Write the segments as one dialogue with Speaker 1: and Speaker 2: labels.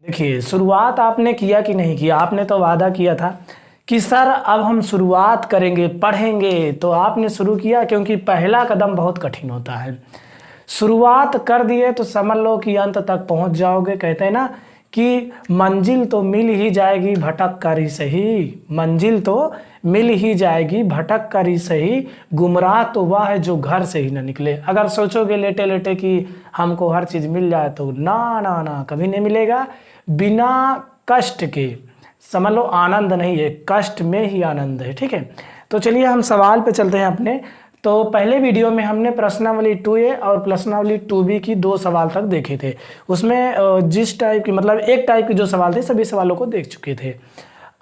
Speaker 1: देखिए, शुरुआत आपने किया कि नहीं किया। आपने तो वादा किया था कि सर अब हम शुरुआत करेंगे, पढ़ेंगे। तो आपने शुरू किया, क्योंकि पहला कदम बहुत कठिन होता है। शुरुआत कर दिए तो समझ लो कि अंत तक पहुंच जाओगे। कहते हैं ना कि मंजिल तो मिल ही जाएगी, भटक कर ही सही। मंजिल तो मिल ही जाएगी, भटक कर ही सही। गुमराह तो वह है जो घर से ही ना निकले। अगर सोचोगे लेटे लेटे कि हमको हर चीज़ मिल जाए, तो ना ना ना, कभी नहीं मिलेगा। बिना कष्ट के समझ लो आनंद नहीं है, कष्ट में ही आनंद है। ठीक है, तो चलिए हम सवाल पे चलते हैं अपने। तो पहले वीडियो में हमने प्रश्नावली 2A और प्रश्नावली 2B की 2 सवाल तक देखे थे। उसमें जिस टाइप की मतलब एक टाइप के जो सवाल थे, सभी सवालों को देख चुके थे।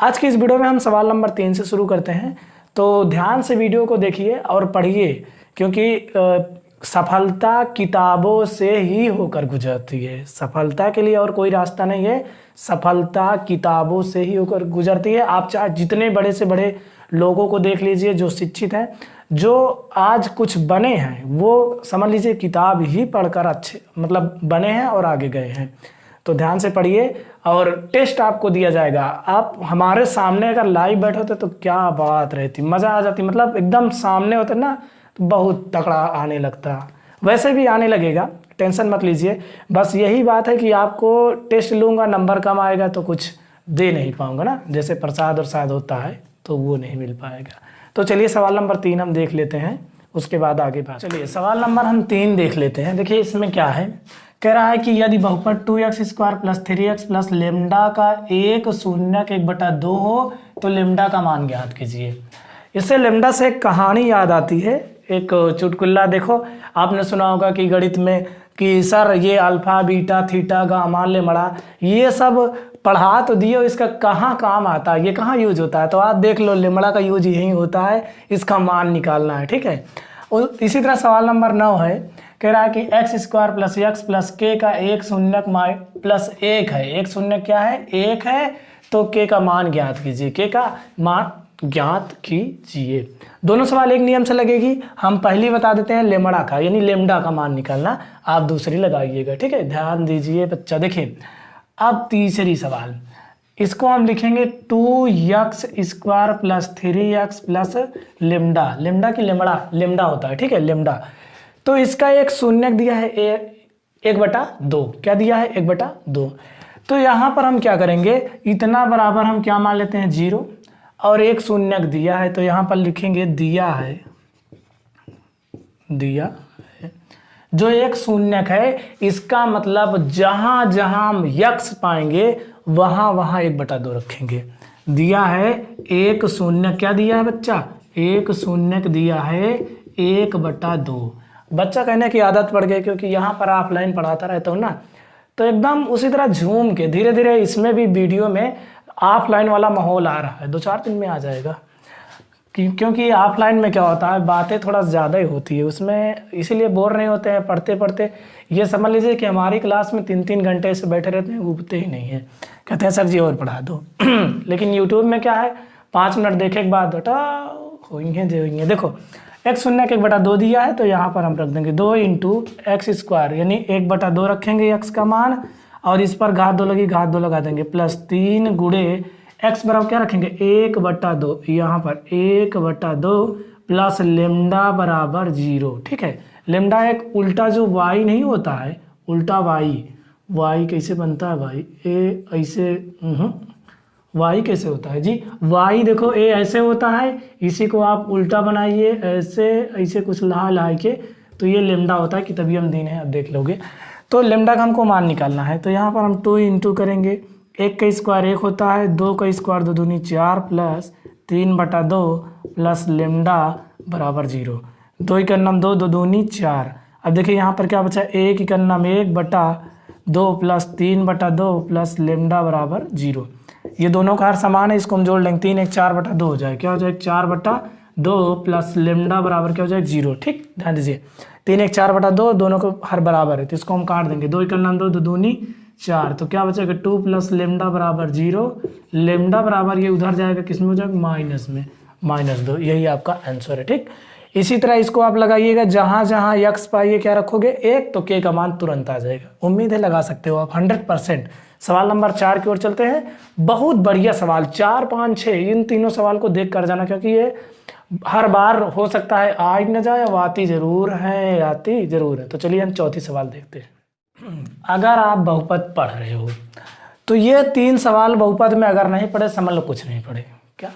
Speaker 1: आज की इस वीडियो में हम सवाल नंबर 3 से शुरू करते हैं। तो ध्यान से वीडियो को देखिए और पढ़िए, क्योंकि सफलता किताबों से ही होकर गुजरती है। सफलता के लिए और कोई रास्ता नहीं है, सफलता किताबों से ही होकर गुजरती है। आप चाहे जितने बड़े से बड़े लोगों को देख लीजिए जो शिक्षित हैं, जो आज कुछ बने हैं, वो समझ लीजिए किताब ही पढ़कर अच्छे मतलब बने हैं और आगे गए हैं। तो ध्यान से पढ़िए और टेस्ट आपको दिया जाएगा। आप हमारे सामने अगर लाइव बैठे होते तो क्या बात रहती, मज़ा आ जाती। मतलब एकदम सामने होते ना तो बहुत तगड़ा आने लगता। वैसे भी आने लगेगा, टेंशन मत लीजिए। बस यही बात है कि आपको टेस्ट लूँगा, नंबर कम आएगा तो कुछ दे नहीं पाऊँगा ना, जैसे प्रसाद और शायद होता है तो वो नहीं मिल पाएगा। तो चलिए सवाल नंबर 3 हम देख लेते हैं, उसके बाद आगे बात। चलिए सवाल नंबर हम 3 देख लेते हैं। देखिए इसमें क्या है, कह रहा है कि यदि बहुपद 2x² + 3x + लेमडा का एक शून्यक 1/2 हो तो लेमडा का मान ज्ञात कीजिए। इससे लेमडा से एक कहानी याद आती है, एक चुटकुला। देखो आपने सुना होगा कि गणित में कि सर ये alpha beta theta gamma lambda ये सब पढ़ा तो दिए, इसका कहाँ काम आता है, ये कहाँ यूज होता है। तो आप देख लो, लेमड़ा का यूज यही होता है, इसका मान निकालना है। ठीक है, और इसी तरह सवाल नंबर 9 है, कह रहा है कि x² + x + k का एक शून्यक +1 है। एक शून्यक क्या है, 1 है। तो k का मान ज्ञात कीजिए, k का मान ज्ञात कीजिए। दोनों सवाल एक नियम से लगेगी। हम पहली बता देते हैं लेमड़ा का, यानी लेमडा का मान निकालना, आप दूसरी लगाइएगा। ठीक है, ध्यान दीजिए बच्चा। देखिए अब तीसरी सवाल, इसको हम लिखेंगे 2x² + 3x + लेमडा। लेमडा की लेमडा होता है। ठीक है, लेमडा। तो इसका एक शून्यक दिया है 1/2। क्या दिया है, 1/2। तो यहाँ पर हम क्या करेंगे, इतना बराबर हम क्या मान लेते हैं 0, और एक शून्यक दिया है तो यहाँ पर लिखेंगे दिया है। जो एक शून्यक है, इसका मतलब जहाँ जहाँ हम यक्स पाएंगे वहाँ वहाँ 1/2 रखेंगे। दिया है एक शून्यक, क्या दिया है बच्चा, एक शून्यक दिया है 1/2। बच्चा कहने की आदत पड़ गई, क्योंकि यहाँ पर ऑफलाइन पढ़ाता रहता हूँ ना, तो एकदम उसी तरह झूम के धीरे धीरे इसमें भी वीडियो में ऑफलाइन वाला माहौल आ रहा है। 2-4 दिन में आ जाएगा, क्योंकि ऑफलाइन में क्या होता है, बातें थोड़ा ज़्यादा ही होती है उसमें, इसीलिए बोर नहीं होते हैं पढ़ते पढ़ते। ये समझ लीजिए कि हमारी क्लास में 3-3 घंटे से बैठे रहते हैं, उगते ही नहीं है, कहते हैं सर जी और पढ़ा दो। लेकिन यूट्यूब में क्या है, 5 मिनट देखे के बाद बेटा होंगे। देखो x शून्यक 1/2 दिया है, तो यहाँ पर हम रख देंगे 2 × x², यानी 1/2 रखेंगे x का मान, और इस पर घात 2 लगी, घात 2 लगा देंगे, +3 गुणे x बराबर क्या रखेंगे 1/2, यहाँ पर 1/2 प्लस लेमडा बराबर 0। ठीक है, लेमडा एक उल्टा जो y नहीं होता है, उल्टा y कैसे बनता है भाई, ए ऐसे y कैसे होता है जी, y देखो a ऐसे होता है, इसी को आप उल्टा बनाइए ऐसे कुछ ला के, तो ये लेमडा होता है कि तभी हम दिन है, अब देख लोगे। तो लेमडा का हमको मान निकालना है, तो यहाँ पर हम 2 × करेंगे, 1 का स्क्वायर 1 होता है, 2 का स्क्वायर 2 दूनी 4 प्लस 3/2 प्लस लेमडा बराबर 0। 2 × 2 2 दूनी 4। अब देखिए यहाँ पर क्या बचा, 1 × 1/2 प्लस 3/2 प्लस लेमडा बराबर 0। ये दोनों का हर समान है, इसको हम जोड़ लेंगे, 3 × 4/2 हो जाए, क्या हो जाए 4/2 प्लस लेमडा बराबर क्या हो जाए 0। ठीक, ध्यान दीजिए, 3 × 4/2 दोनों को हर बराबर है, तो इसको हम काट देंगे, 2 × 2 2 दूनी 4, तो क्या बचेगा 2 प्लस लेमडा बराबर 0। लेमडा बराबर ये उधर जाएगा, किस में हो जाएगा, माइनस में, -2। यही आपका आंसर है। ठीक, इसी तरह इसको आप लगाइएगा, जहाँ जहाँ यक्स पाइए क्या रखोगे 1, तो के का मान तुरंत आ जाएगा। उम्मीद है लगा सकते हो आप 100%। सवाल नंबर 4 की ओर चलते हैं। बहुत बढ़िया सवाल, 4, 5, 6 इन तीनों सवाल को देख कर जाना, क्योंकि ये हर बार हो सकता है आ ही न जाए, अब आती जरूर है, आती जरूर है। तो चलिए हम चौथी सवाल देखते हैं। अगर आप बहुपद पढ़ रहे हो तो ये 3 सवाल बहुपद में अगर नहीं पढ़े समझ लो कुछ नहीं पढ़े। क्या?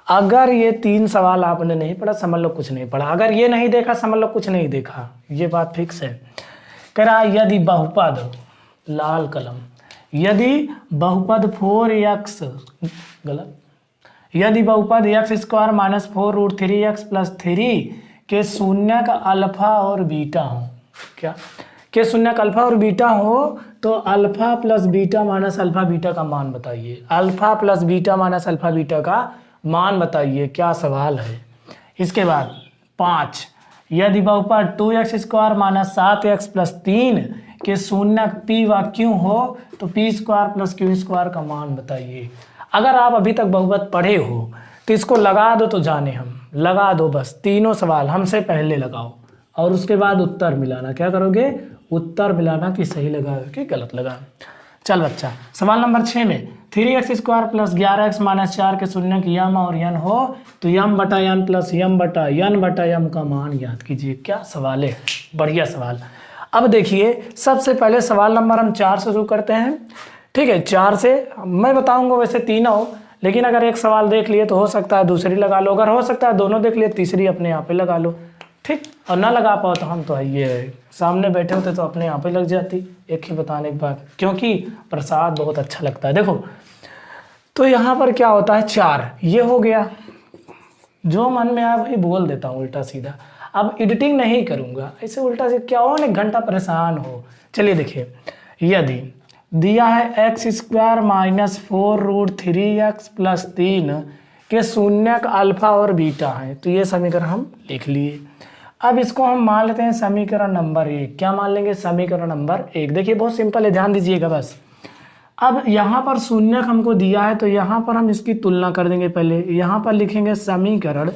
Speaker 1: अगर ये 3 सवाल आपने नहीं पढ़ा समझ लो कुछ नहीं पढ़ा। अगर ये नहीं देखा समझ लो कुछ नहीं देखा, ये बात फिक्स है। कह रहा यदि बहुपद, लाल कलम, यदि बहुपद 4x, गलत, यदि बहुपद x² माइनस 4√3x प्लस 3 के शून्यक अल्फा और बीटा हो। क्या? के शून्यक अल्फा और बीटा हो तो alpha plus beta minus alpha beta का मान बताइए। Alpha plus beta minus alpha beta का मान बताइए, क्या सवाल है। इसके बाद 5, यदि बहुपद 2x² माइनस 7x प्लस 3 के शून्यक p व q हो तो p² प्लस q² का मान बताइए। अगर आप अभी तक बहुपद पढ़े हो तो इसको लगा दो, तो जाने हम लगा दो, बस तीनों सवाल हमसे पहले लगाओ और उसके बाद उत्तर मिलाना। क्या करोगे? उत्तर मिलाना कि सही लगा कि गलत लगा। चल बच्चा, सवाल नंबर 6 में 3x² प्लस 11x माइनस 4 के शून्यक यम और यन हो तो यम बटा यन प्लस यम बटा यम का मान याद कीजिए। क्या सवाल है, बढ़िया सवाल। अब देखिए, सबसे पहले सवाल नंबर हम 4 से शुरू करते हैं। ठीक है, 4 से मैं बताऊंगा, वैसे तीनों, लेकिन अगर एक सवाल देख लिए तो हो सकता है दूसरी लगा लो, अगर हो सकता है दोनों देख लिए तीसरी अपने यहाँ पे लगा लो। ठीक, और ना लगा पाओ तो हम तो ये सामने बैठे होते तो अपने यहाँ पे लग जाती, एक ही बताने के बाद, क्योंकि प्रसाद बहुत अच्छा लगता है। देखो तो यहाँ पर क्या होता है, 4 ये हो गया, जो मन में आया वही बोल देता हूँ उल्टा सीधा। अब एडिटिंग नहीं करूँगा, ऐसे उल्टा से क्या हो, 1 घंटा परेशान हो। चलिए देखिए, यदि दिया है x² माइनस 4√3x प्लस 3 के शून्यक अल्फा और बीटा है, तो ये समीकरण हम लिख लिए। अब इसको हम मान लेते हैं समीकरण नंबर 1। क्या मान लेंगे? समीकरण नंबर 1। देखिए बहुत सिंपल है, ध्यान दीजिएगा बस। अब यहाँ पर शून्यक हमको दिया है तो यहाँ पर हम इसकी तुलना कर देंगे। पहले यहाँ पर लिखेंगे समीकरण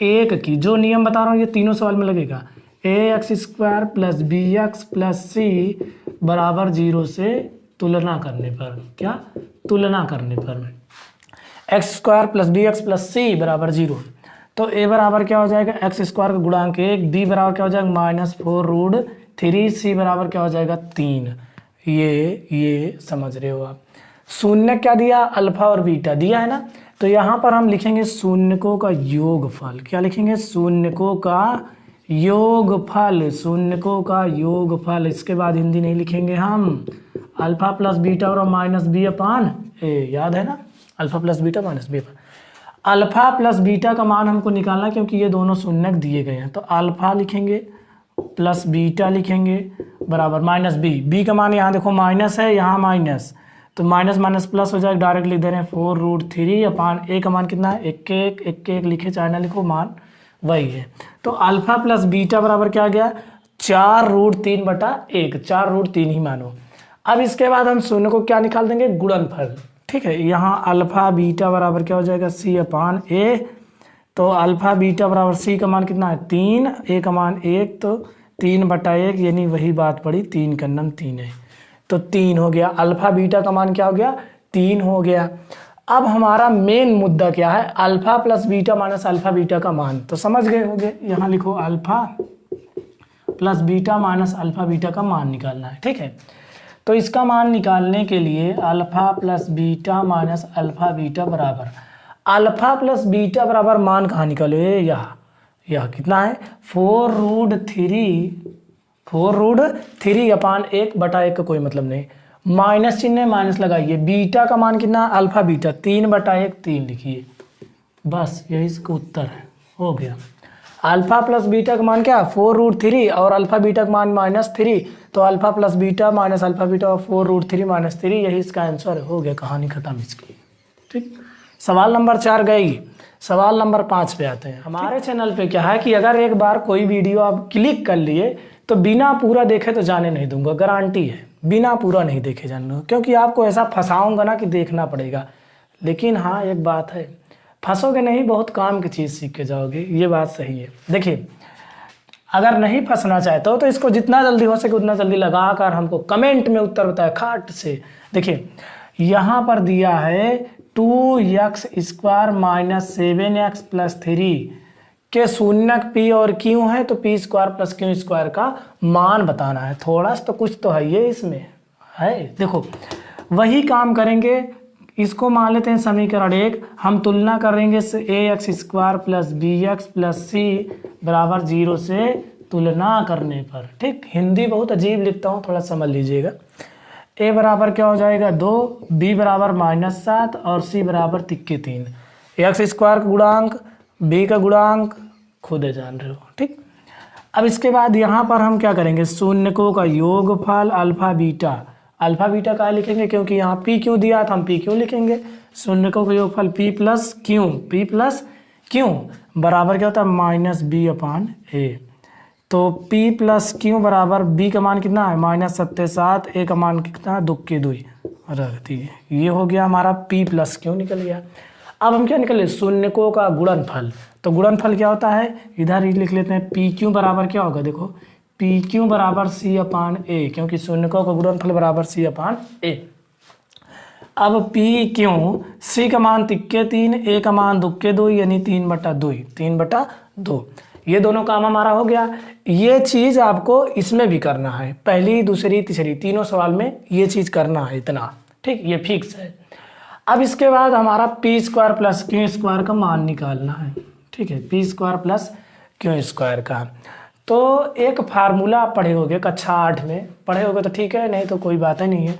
Speaker 1: 1 की, जो नियम बता रहा हूँ ये तीनों सवाल में लगेगा, ax² plus bx plus c बराबर 0 से तुलना करने पर, क्या तुलना करने पर x² plus bx plus c बराबर 0, तो a बराबर क्या हो जाएगा x² का गुणांक 1, b बराबर क्या हो जाएगा माइनस 4√3, c बराबर क्या हो जाएगा 3। ये समझ रहे हो आप। शून्य क्या दिया? अल्फा और बीटा दिया है ना, तो यहाँ पर हम लिखेंगे शून्यकों का योगफल। क्या लिखेंगे? शून्यकों का योगफल, शून्यकों का योगफल। इसके बाद हिंदी नहीं लिखेंगे हम, अल्फा प्लस बीटा और माइनस बी अपान ए, याद है ना, alpha plus beta minus B upon. Alpha plus beta का मान हमको निकालना, क्योंकि ये दोनों शून्यक दिए गए हैं, तो अल्फा लिखेंगे प्लस बीटा लिखेंगे बराबर माइनस बी। बी का मान यहाँ देखो माइनस है, यहाँ माइनस, तो माइनस माइनस प्लस हो जाएगा, डायरेक्ट लिख दे रहे हैं 4√3 अपान ए का मान कितना है 1 लिखे, चाहे ना लिखो, मान वही है। तो अल्फा प्लस बीटा बराबर क्या आ गया 4√3/1, 4√3 ही मानो। अब इसके बाद हम शून्य को क्या निकाल देंगे? गुणनफल। ठीक है, यहाँ अल्फा बीटा बराबर क्या हो जाएगा c अपान ए, तो अल्फा बीटा बराबर c का मान कितना है 3, a का मान 1, तो 3/1, यानी वही बात पड़ी, 3 का नम 3 है, तो 3 हो गया। अल्फा बीटा का मान क्या हो गया? 3 हो गया। अब हमारा मेन मुद्दा क्या है? Alpha plus beta minus alpha beta का मान, तो समझ गए होंगे, यहाँ लिखो alpha plus beta minus alpha beta का मान निकालना है। ठीक है, तो इसका मान निकालने के लिए alpha plus beta minus alpha beta बराबर, अल्फा प्लस बीटा बराबर मान कहाँ निकाले? यह कितना है 4√3 अपान 1/1 का कोई मतलब नहीं, माइनस चिन्ह माइनस लगाइए। बीटा का मान कितना? अल्फा बीटा 3/1, 3 लिखिए, बस यही इसका उत्तर है, हो गया। अल्फा प्लस बीटा का मान क्या? 4√3 और अल्फा बीटा का मान -3, तो alpha plus beta minus alpha beta और 4√3 - 3, यही इसका आंसर हो गया, कहानी खत्म इसकी। ठीक, सवाल नंबर 4 गई। सवाल नंबर 5 पे आते हैं। हमारे चैनल पे क्या है कि अगर एक बार कोई वीडियो आप क्लिक कर लिए तो बिना पूरा देखे तो जाने नहीं दूंगा, गारंटी है, बिना पूरा नहीं देखे जाने दूंगा, क्योंकि आपको ऐसा फंसाऊंगा ना कि देखना पड़ेगा। लेकिन हाँ एक बात है, फंसोगे नहीं, बहुत काम की चीज़ सीख के जाओगे, ये बात सही है। देखिए अगर नहीं फंसना चाहते हो तो इसको जितना जल्दी हो सके उतना जल्दी लगा कर हमको कमेंट में उत्तर बताए खाट से। देखिए यहाँ पर दिया है 2x² माइनस 7x प्लस 3 के शून्यक p और q है, तो p² प्लस q² का मान बताना है। थोड़ा सा तो कुछ तो है ये इसमें है। देखो वही काम करेंगे, इसको मान लेते हैं समीकरण 1, हम तुलना करेंगे ax² plus bx plus c बराबर 0 से तुलना करने पर। ठीक, हिंदी बहुत अजीब लिखता हूँ, थोड़ा समझ लीजिएगा। a बराबर क्या हो जाएगा 2, b बराबर -7 और c बराबर 3। x² का गुणांक b का गुणांक खुद जान रहे हो। ठीक, अब इसके बाद यहाँ पर हम क्या करेंगे, शून्यकों का योगफल अल्फा बीटा का लिखेंगे, क्योंकि यहाँ p क्यों दिया था हम p क्यों लिखेंगे। शून्यकों का योगफल p प्लस क्यों बराबर क्या होता है -b/a। तो p प्लस क्यों बराबर b का मान कितना है -77, a का मान कितना है 2 के 2 रख दिए। ये हो गया हमारा p प्लस क्यों निकल गया। अब हम क्या निकले, शून्यकों का गुणनफल। तो गुणनफल क्या होता है, इधर ही लिख लेते हैं, पी क्यू बराबर क्या होगा, देखो पी क्यू बराबर c/a, क्योंकि शून्यकों का गुणनफल बराबर c/a। अब पी क्यू c का मान 3 के 3, a का मान 2 के 2 यानी 3/2। ये दोनों काम हमारा हो गया। ये चीज़ आपको इसमें भी करना है, पहली दूसरी तीसरी तीनों सवाल में ये चीज़ करना है इतना। ठीक, ये फिक्स है। अब इसके बाद हमारा p² प्लस q² का मान निकालना है। ठीक है, p² प्लस q² का। तो एक फार्मूला आप पढ़े होगे, कक्षा 8 में पढ़े होगे तो ठीक है, नहीं तो कोई बात ही नहीं है।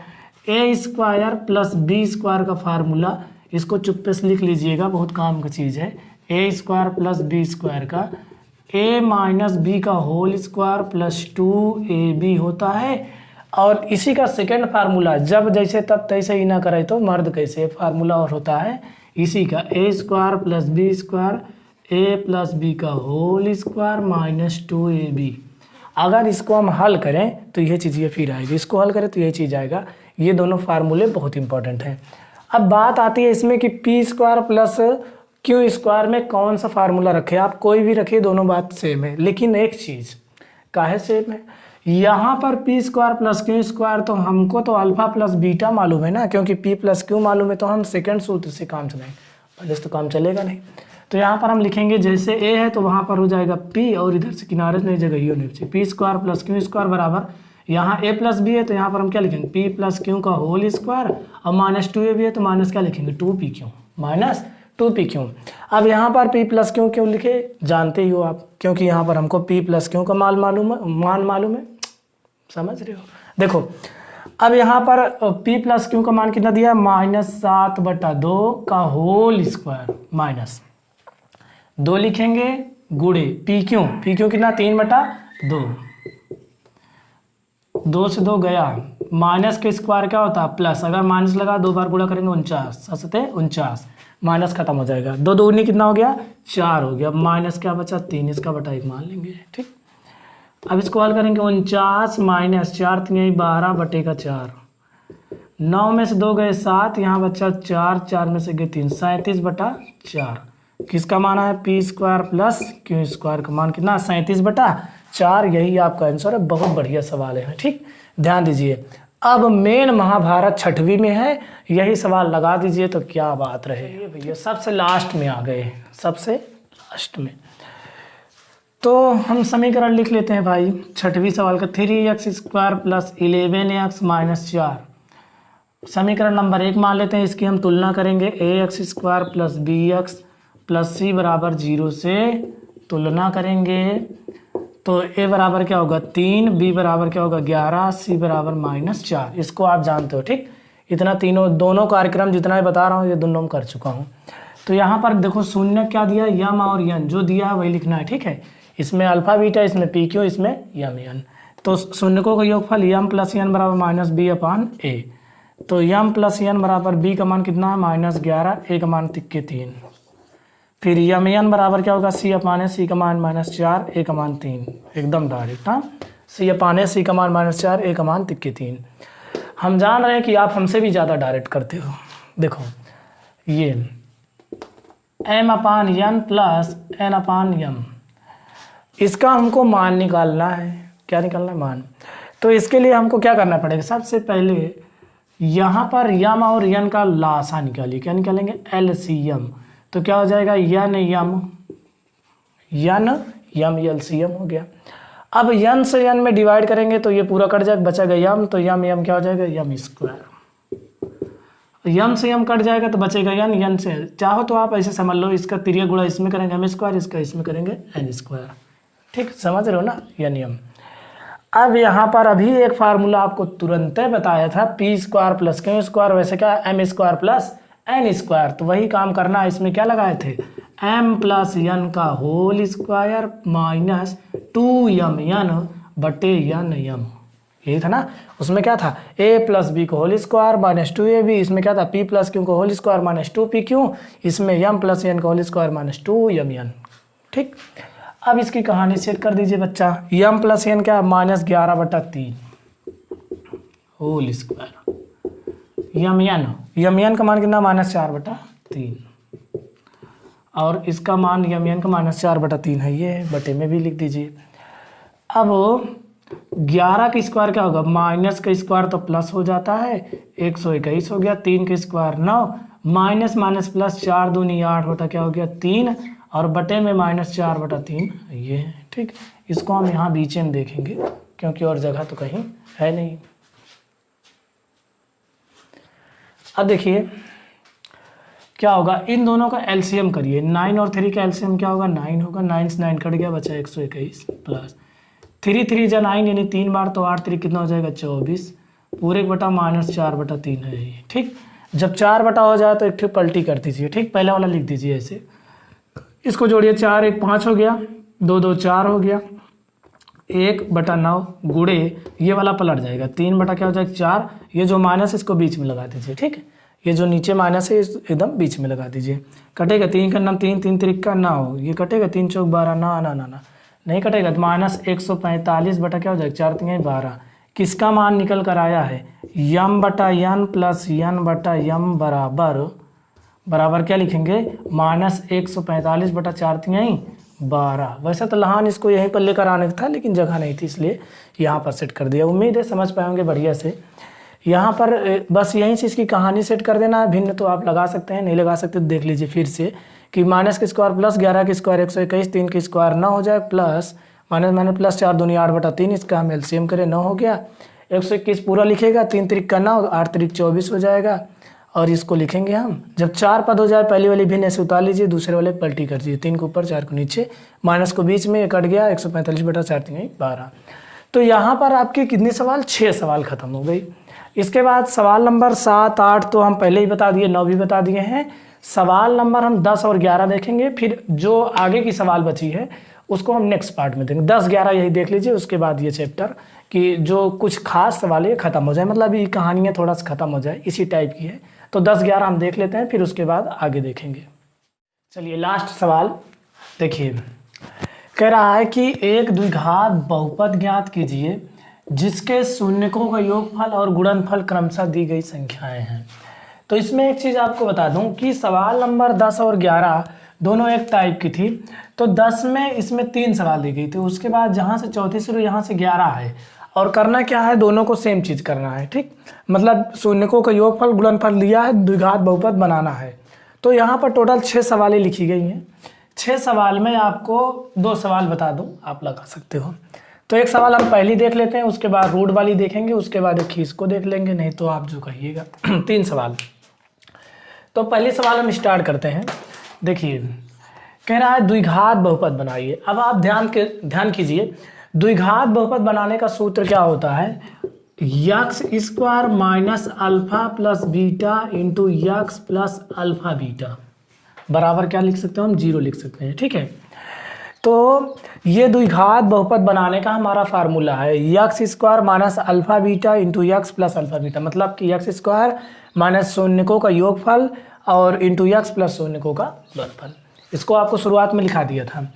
Speaker 1: a² प्लस b² का फार्मूला, इसको चुप्पे से लिख लीजिएगा, बहुत काम की चीज़ है। a² प्लस b² का a माइनस बी का होल स्क्वायर प्लस 2ab होता है। और इसी का सेकेंड फार्मूला, जब जैसे तब तैसे ही ना करे तो मर्द कैसे, फार्मूला और होता है इसी का a² plus b² a plus B का होल स्क्वायर माइनस 2ab। अगर इसको हम हल करें तो यह चीज़ ये फिर आएगी, इसको हल करें तो यह चीज़ आएगा। ये दोनों फार्मूले बहुत इंपॉर्टेंट हैं। अब बात आती है इसमें कि p² प्लस q² में कौन सा फार्मूला रखे, आप कोई भी रखिए, दोनों बात सेम है। लेकिन एक चीज़ काहे सेम है, यहाँ पर p² प्लस q² तो हमको तो अल्फा प्लस बीटा मालूम है ना, क्योंकि p प्लस q मालूम है, तो हम सेकंड सूत्र से काम चलाएंगे, पहले से तो काम चलेगा नहीं। तो यहाँ पर हम लिखेंगे जैसे a है तो वहाँ पर हो जाएगा p, और इधर से किनारे नहीं जगह ही होनी चाहिए, p² प्लस q² बराबर, यहाँ a प्लस b है तो यहाँ पर हम क्या लिखेंगे p प्लस q का होल स्क्वायर, और माइनस 2ab है तो माइनस क्या लिखेंगे 2pq माइनस 2pq। अब यहाँ पर p प्लस q क्यों लिखे जानते ही हो आप, क्योंकि यहाँ पर हमको p प्लस q का मान मालूम है, समझ रहे हो। देखो अब यहाँ पर p प्लस q का मान कितना दिया, -7/2 का होल स्क्वायर माइनस 2 लिखेंगे गुणे p क्यों कितना 3/2, 2 से 2 गया, माइनस के स्क्वायर क्या होता है प्लस, अगर माइनस लगा 2 बार गुणा करेंगे 49 माइनस खत्म हो जाएगा, 2 दूनी कितना हो गया 4 हो गया, माइनस क्या बचा 3, इसका बटा 1 मान लेंगे। ठीक, अब इसको हल करेंगे 49 माइनस 4 3 12/4, 9 में से 2 गए 7, यहाँ बचा 4 में से गए 3, 37/4। किसका मान है p² प्लस q² का मान कितना 37/4, यही आपका आंसर है। बहुत बढ़िया सवाल है। ठीक, ध्यान दीजिए। अब मेन महाभारत 6वीं में है, यही सवाल लगा दीजिए तो क्या बात रहे भैया। सबसे लास्ट में आ गए, सबसे लास्ट में। तो हम समीकरण लिख लेते हैं भाई 6वीं सवाल का, 3x² प्लस 11x माइनस 4। समीकरण नंबर 1 मान लेते हैं, इसकी हम तुलना करेंगे ax² plus bx plus c बराबर 0 से तुलना करेंगे। तो a बराबर क्या होगा 3, b बराबर क्या होगा 11, c बराबर -4। इसको आप जानते हो। ठीक, इतना दोनों कार्यक्रम जितना भी बता रहा हूँ ये दोनों में कर चुका हूँ। तो यहाँ पर देखो शून्य क्या दिया, यम और यन, जो दिया है वही लिखना है। ठीक है, इसमें अल्फा बीटा, इसमें पी क्यू, इसमें यम यन। तो शून्यकों का योगफल यम प्लस यन बराबर -b/a। तो यम प्लस यन बराबर b का मान कितना है -11, a का मान 3 के 3। फिर यम यन बराबर क्या होगा c/c का मान -4, a का मान 3, एकदम डायरेक्ट। हाँ, c/c का मान -4, a का मान 3 के 3। हम जान रहे हैं कि आप हमसे भी ज़्यादा डायरेक्ट करते हो। देखो ये m/n प्लस n/m, इसका हमको मान निकालना है। क्या निकालना है? मान। तो इसके लिए हमको क्या करना पड़ेगा? सबसे पहले यहाँ पर यम और यन का लासा निकालिए। क्या निकालेंगे? LCM। तो क्या हो जाएगा? यन यम LCM हो गया। अब यन से यन में डिवाइड करेंगे तो ये पूरा कट जाएगा, बचेगा यम, तो यम क्या हो जाएगा? यम स्क्वायर। यम से यम कट जाएगा तो बचेगा यन से, चाहो तो आप ऐसे समझ लो, इसका तिरिया गुणा इसमें करेंगे m स्क्वायर, इसका इसमें करेंगे n स्क्वायर। ठीक, समझ रहे हो ना? यम। अब यहाँ पर अभी एक फार्मूला आपको तुरंत बताया था, p square plus Q square, वैसे क्या m square plus n square, तो वही काम करना है। इसमें क्या लगाए थे? m प्लस n का whole square minus 2m n बटे n m, यही था ना? उसमें क्या था? a प्लस बी को होल स्क्वायर माइनस 2ab, इसमें क्या था? p प्लस क्यू को होल स्क्वायर माइनस 2pq, इसमें m प्लस n का होल स्क्वायर माइनस 2mn। ठीक, अब इसकी कहानी सेट कर दीजिए बच्चा। m प्लस n क्या? माइनस 11/3 होल स्क्वायर, यम का मान कितना? माइनस 4/3, और इसका मान यम का माइनस 4/3 है, ये बटे में भी लिख दीजिए। अब 11 का स्क्वायर क्या होगा? माइनस का स्क्वायर तो प्लस हो जाता है, 121 हो गया। 3 का स्क्वायर 9, माइनस माइनस प्लस 4 दूनी 8 बटा क्या हो गया? 3, और बटे में माइनस 4/3 ये है। ठीक, इसको हम यहाँ बीच में देखेंगे क्योंकि और जगह तो कहीं है नहीं। अब देखिए क्या होगा, इन दोनों का एलसीएम करिए। 9 और 3 का एलसीएम क्या होगा? 9 होगा। 9 से 9 कट गया, बचा 121 प्लस 3 3 जा 9 यानी 3 बार, तो 8 3 कितना हो जाएगा? 24 पूरे बटा माइनस 4/3 है ये। ठीक, जब 4 बटा हो जाए तो एक ठीक पलटी कर दीजिए। ठीक, पहला वाला लिख दीजिए ऐसे, इसको जोड़िए। 4 1 5 हो गया, 2 2 4 हो गया, 1/9 गुड़े ये वाला पलट जाएगा, 3 बटा क्या हो जाएगा? 4। ये जो माइनस इसको बीच में लगा दीजिए। ठीक है, ये जो नीचे माइनस है एकदम बीच में लगा दीजिए। कटेगा 3 का 9, 3 3 3 का 9, ये कटेगा 3 चौक 12, ना नहीं कटेगा, तो माइनस 145 बटा क्या हो जाएगा? 4 3 12। किसका मान निकल कर आया है? यम बटा यन प्लस यन बटा यम बराबर क्या लिखेंगे? माइनस 145 बटा 4 3 12। वैसे तो लहान इसको यहीं पर लेकर आने का था, लेकिन जगह नहीं थी, इसलिए यहाँ पर सेट कर दिया। उम्मीद है समझ पाएंगे बढ़िया से। यहाँ पर बस यहीं से इसकी कहानी सेट कर देना है। भिन्न तो आप लगा सकते हैं, नहीं लगा सकते तो देख लीजिए फिर से कि माइनस के स्क्वायर प्लस 11 के स्क्वायर 121, 3 के स्क्वायर 9 हो जाए, प्लस माइनस माइनस प्लस 4 दूनी 8/3, इसका हम एलसीएम करें 9 हो गया। 121 पूरा लिखेगा, 3 3 का 9, 8 3 24 हो जाएगा, और इसको लिखेंगे हम। जब 4 पद हो जाए पहली वाली भिन्न ऐसे उतार लीजिए, दूसरे वाले पलटी कर दीजिए, 3 को ऊपर 4 को नीचे, माइनस को बीच में, कट गया 145 बटा 4 3 12। तो यहाँ पर आपके कितने सवाल? 6 सवाल खत्म हो गई। इसके बाद सवाल नंबर 7 8 तो हम पहले ही बता दिए, 9 भी बता दिए हैं। सवाल नंबर हम 10 और 11 देखेंगे, फिर जो आगे की सवाल बची है उसको हम नेक्स्ट पार्ट में देंगे। 10 11 यही देख लीजिए, उसके बाद ये चैप्टर कि जो कुछ खास सवाल है ख़त्म हो जाए, मतलब ये कहानियाँ थोड़ा सा ख़त्म हो जाए, इसी टाइप की है। तो 10 11 हम देख लेते हैं, फिर उसके बाद आगे देखेंगे। चलिए लास्ट सवाल देखिए, कह रहा है कि एक द्विघात बहुपद ज्ञात कीजिए जिसके शून्यकों का योगफल और गुणनफल क्रमशः दी गई संख्याएं हैं। तो इसमें एक चीज़ आपको बता दूं कि सवाल नंबर 10 और 11 दोनों एक टाइप की थी। तो 10 में इसमें 3 सवाल दी गई थी, उसके बाद जहाँ से चौथी शुरू यहाँ से 11 है, और करना क्या है? दोनों को सेम चीज़ करना है। ठीक, मतलब शून्यकों का योगफल गुणनफल दिया है, द्विघात बहुपद बनाना है। तो यहाँ पर टोटल 6 सवालें लिखी गई हैं। 6 सवाल में आपको 2 सवाल बता दूँ, आप लगा सकते हो। तो एक सवाल हम पहली देख लेते हैं, उसके बाद रूट वाली देखेंगे, उसके बाद एक खींच को देख लेंगे, नहीं तो आप जो कहिएगा। 3 सवाल। तो पहले सवाल हम स्टार्ट करते हैं। देखिए कह रहा है द्विघात बहुपद बनाइए। अब आप ध्यान कीजिए, द्विघात बहुपद बनाने का सूत्र क्या होता है? X square minus alpha plus beta into x plus alpha beta बराबर क्या लिख सकते हो हम? 0 लिख सकते हैं। ठीक है, तो ये द्विघात बहुपद बनाने का हमारा फार्मूला है x square minus alpha beta into x plus alpha beta, मतलब कि यक्स स्क्वायर माइनस शून्यकों का योगफल और इंटू यक्स प्लस शून्यकों का गुणनफल। इसको आपको शुरुआत में लिखा दिया था।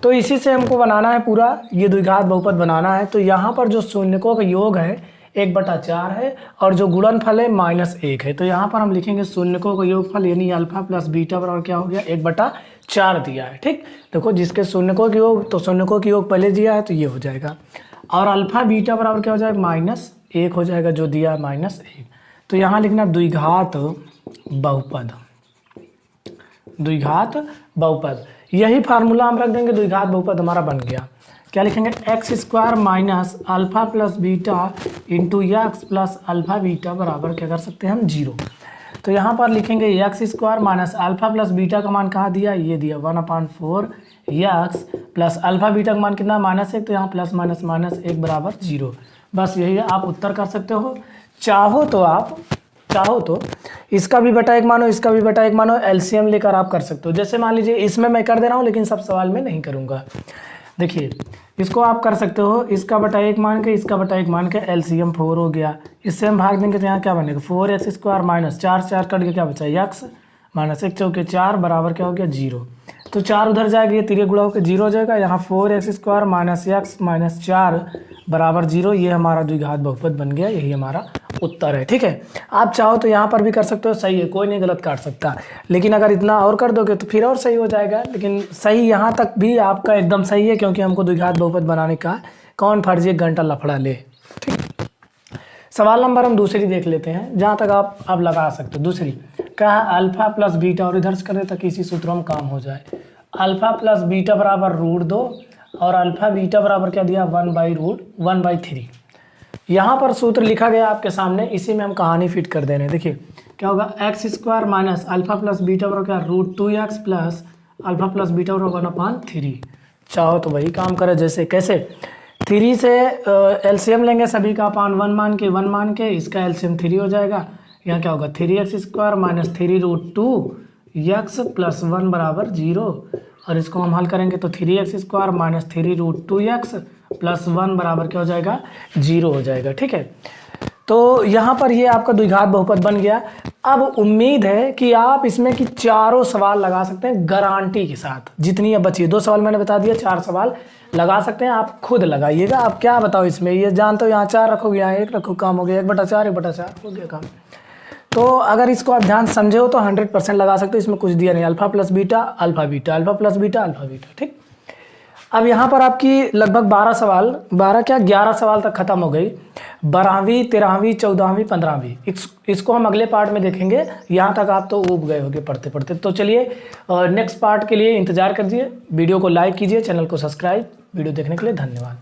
Speaker 1: तो इसी से हमको बनाना है पूरा, ये द्विघात बहुपद बनाना है। तो यहाँ पर जो शून्यकों का योग है 1/4 है और जो गुणनफल है -1 है। तो यहाँ पर हम लिखेंगे शून्यकों का योगफल यानी अल्फा प्लस बीटा बराबर क्या हो गया 1/4 दिया है। ठीक, देखो जिसके शून्यकों की योग तो शून्यकों की योग पहले दिया है तो ये हो जाएगा और अल्फा बीटा बराबर क्या हो जाएगा -1 हो जाएगा जो दिया है -1। तो यहाँ लिखना द्विघात बहुपद, द्विघात बहुपद, यही फार्मूला हम रख देंगे, द्विघात बहुपद हमारा बन गया। क्या लिखेंगे x² minus alpha plus beta into x plus alpha beta बराबर क्या कर सकते हैं हम 0। तो यहाँ पर लिखेंगे x² minus alpha plus beta का मान कहाँ दिया, ये दिया 1/4 x प्लस अल्फा बीटा का मान कितना -1, तो यहाँ प्लस माइनस -1 बराबर 0। बस यही आप उत्तर कर सकते हो। चाहो तो इसका भी बटा 1 मानो, इसका भी बटा 1 मानो, एलसीएम लेकर आप कर सकते हो। जैसे मान लीजिए इसमें मैं कर दे रहा हूँ लेकिन सब सवाल में नहीं करूँगा। देखिए इसको आप कर सकते हो, इसका बटा 1 मान के, इसका बटा 1 मान के, एलसीएम 4 हो गया। इससे हम भाग देंगे तो यहाँ क्या बनेगा 4x² माइनस 4 कट के क्या बचा x माइनस 1 चौके 4 बराबर क्या हो गया 0। तो 4 उधर जाएगा, ये तिरे गुणा होकर 0 हो जाएगा। यहाँ 4x² माइनस x माइनस 4 बराबर 0, ये हमारा द्विघात बहुपद बन गया, यही हमारा उत्तर है। ठीक है, आप चाहो तो यहाँ पर भी कर सकते हो, सही है, कोई नहीं गलत काट सकता। लेकिन अगर इतना और कर दोगे तो फिर और सही हो जाएगा। लेकिन सही यहाँ तक भी आपका एकदम सही है क्योंकि हमको द्विघात बहुपद बनाने का कौन फर्जी 1 घंटा लफड़ा ले। ठीक, सवाल नंबर हम दूसरी देख लेते हैं, जहाँ तक आप लगा सकते हो। दूसरी क्या है अल्फा प्लस बीटा, और इधर से करें ताकि इसी सूत्रों में काम हो जाए। अल्फा प्लस बीटा बराबर √2 और अल्फा बीटा बराबर क्या दिया 1/3। यहाँ पर सूत्र लिखा गया आपके सामने, इसी में हम कहानी फिट कर दे रहे हैं। देखिए क्या होगा x² minus alpha plus beta बराबर क्या √2x plus alpha plus beta बराबर 1/3। चाहो तो वही काम करे, जैसे कैसे 3 से एलसीएम लेंगे सभी का, अपान 1 मान के इसका एलसीएम 3 हो जाएगा। यहाँ क्या होगा 3x² माइनस 3√2x प्लस 1 बराबर 0, और इसको हम हल करेंगे तो 3x² माइनस 3√2x प्लस 1 बराबर क्या हो जाएगा 0 हो जाएगा। ठीक है, तो यहाँ पर ये आपका द्विघात बहुपद बन गया। अब उम्मीद है कि आप इसमें कि चारों सवाल लगा सकते हैं गारंटी के साथ। जितनी अब बची 2 सवाल मैंने बता दिया, 4 सवाल लगा सकते हैं, आप खुद लगाइएगा। आप क्या बताओ इसमें, ये जानते हो यहाँ 4 रखोगे, यहाँ 1 रखो, काम हो गया 1/4 हो गया काम। तो अगर इसको आप ध्यान समझे हो तो 100% लगा सकते हो, इसमें कुछ दिया नहीं, alpha plus beta alpha beta, alpha plus beta alpha beta. ठीक, अब यहाँ पर आपकी लगभग 11 सवाल तक खत्म हो गई। 12वीं 13वीं 14वीं 15वीं इसको हम अगले पार्ट में देखेंगे। यहाँ तक आप तो ऊब गए होगे पढ़ते पढ़ते। तो चलिए नेक्स्ट पार्ट के लिए इंतजार कीजिए, वीडियो को लाइक कीजिए, चैनल को सब्सक्राइब। वीडियो देखने के लिए धन्यवाद।